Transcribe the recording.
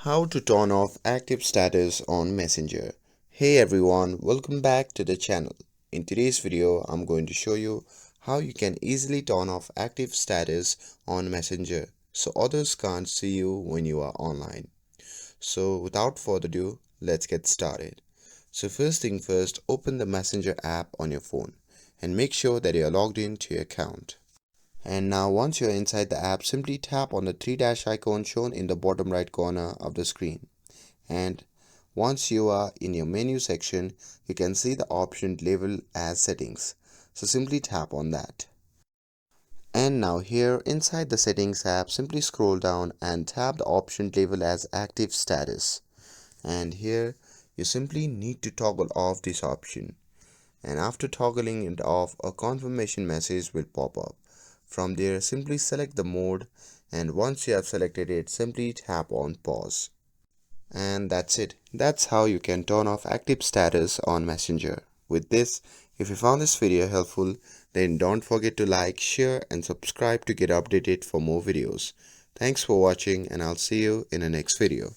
How to turn off active status on Messenger. Hey everyone, welcome back to the channel. In today's video, I'm going to show you how you can easily turn off active status on Messenger so others can't see you when you are online. So without further ado, let's get started. So first thing first, open the Messenger app on your phone and make sure that you are logged into your account. And now once you're inside the app, simply tap on the three dash icon shown in the bottom right corner of the screen. And once you are in your menu section, you can see the option labeled as settings. So simply tap on that. And now here inside the settings app, simply scroll down and tap the option labeled as active status. And here you simply need to toggle off this option. And after toggling it off, a confirmation message will pop up. From there, simply select the mode, and once you have selected it, simply tap on pause. And that's it. That's how you can turn off active status on Messenger. With this, if you found this video helpful, then don't forget to like, share and subscribe to get updated for more videos. Thanks for watching, and I'll see you in the next video.